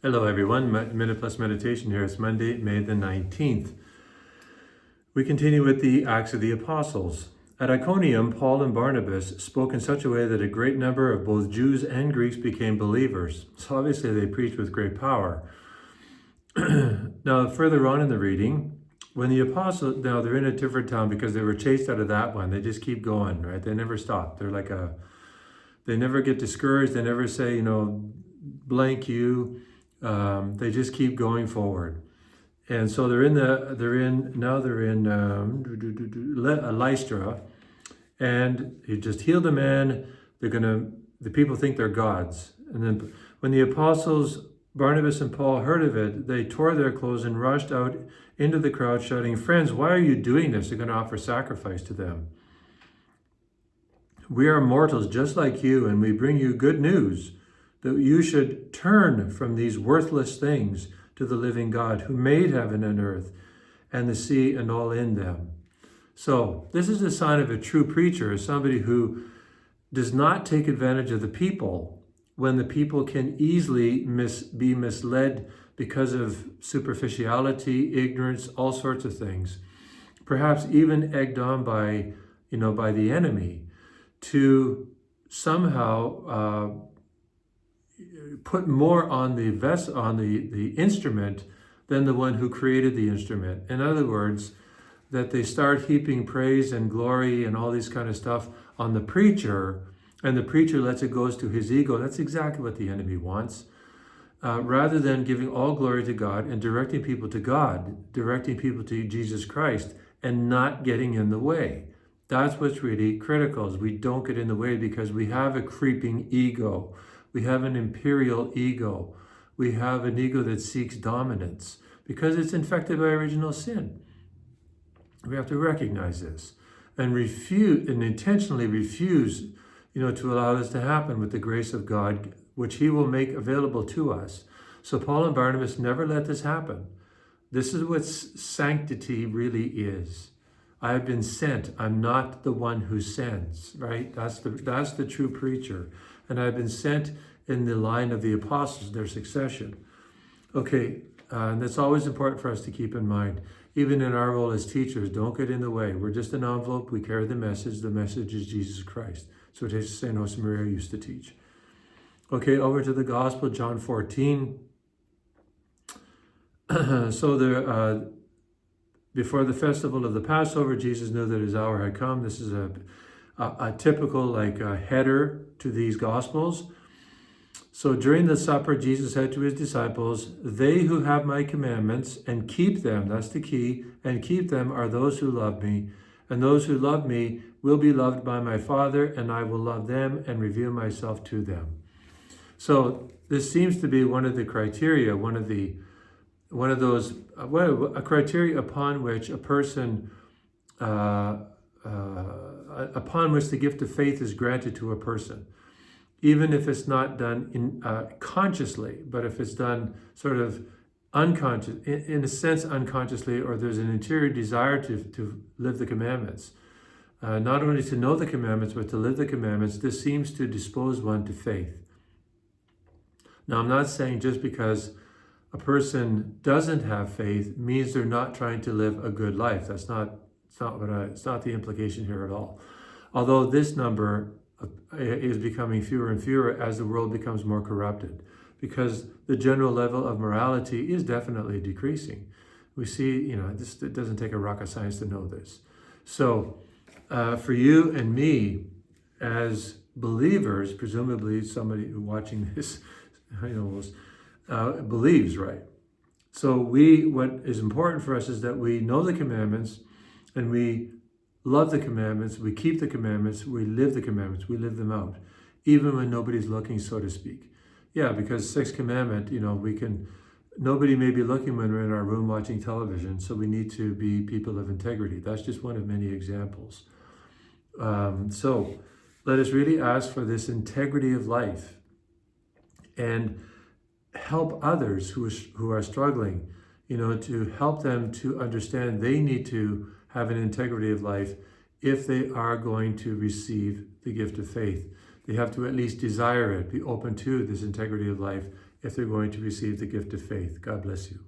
Hello, everyone. Minute Plus Meditation here. It's Monday, May the 19th. We continue with the Acts of the Apostles. At Iconium, Paul and Barnabas spoke in such a way that a great number of both Jews and Greeks became believers. So obviously they preached with great power. Now, further on in the reading, when the apostles, now they're in a different town because they were chased out of that one. They just keep going, right? They never stop. They never get discouraged. They never say, blank you. They just keep going forward. And so they're in Lystra, and he just healed a man. The people think they're gods. And then when the apostles, Barnabas and Paul, heard of it, they tore their clothes and rushed out into the crowd shouting, "Friends, why are you doing this?" They're going to offer sacrifice to them. "We are mortals just like you, and we bring you good news that you should turn from these worthless things to the living God who made heaven and earth and the sea and all in them." So this is a sign of a true preacher, somebody who does not take advantage of the people when the people can easily be misled because of superficiality, ignorance, all sorts of things, perhaps even egged on by the enemy to somehow put more on the instrument than the one who created the instrument. In other words, that they start heaping praise and glory and all this kind of stuff on the preacher, and the preacher lets it go to his ego. That's exactly what the enemy wants. Rather than giving all glory to God and directing people to God, directing people to Jesus Christ, and not getting in the way. That's what's really critical, is we don't get in the way because we have a creeping ego. We have an imperial ego. We have an ego that seeks dominance because it's infected by original sin. We have to recognize this and intentionally refuse, to allow this to happen with the grace of God, which He will make available to us. So Paul and Barnabas never let this happen. This is what sanctity really is. I have been sent. I'm not the one who sends, right? That's the true preacher. And I've been sent in the line of the apostles, their succession. Okay, and that's always important for us to keep in mind. Even in our role as teachers, don't get in the way. We're just an envelope. We carry the message. The message is Jesus Christ. So what St. Josemaria used to teach. Okay, over to the Gospel, John 14. So before the festival of the Passover, Jesus knew that his hour had come. This is a typical header to these Gospels. So during the supper, Jesus said to his disciples, "They who have my commandments and keep them," that's the key, "and keep them are those who love me. And those who love me will be loved by my Father, and I will love them and reveal myself to them." So this seems to be one of the criteria, a criteria upon which a person, upon which the gift of faith is granted to a person. Even if it's not done consciously, but if it's done sort of unconscious, in a sense unconsciously, or there's an interior desire to live the commandments. Not only to know the commandments, but to live the commandments, this seems to dispose one to faith. Now, I'm not saying just because a person doesn't have faith means they're not trying to live a good life. It's not the implication here at all. Although this number is becoming fewer and fewer as the world becomes more corrupted, because the general level of morality is definitely decreasing. We see, it doesn't take a rocket science to know this. So for you and me as believers, presumably somebody watching this, believes, right? So what is important for us is that we know the commandments and we love the commandments, we keep the commandments, we live the commandments, we live them out, even when nobody's looking, so to speak. Yeah, because sixth commandment, nobody may be looking when we're in our room watching television, so we need to be people of integrity. That's just one of many examples. So let us really ask for this integrity of life and help others who are struggling, to help them to understand they need to have an integrity of life if they are going to receive the gift of faith. They have to at least desire it, be open to this integrity of life, if they're going to receive the gift of faith. God bless you.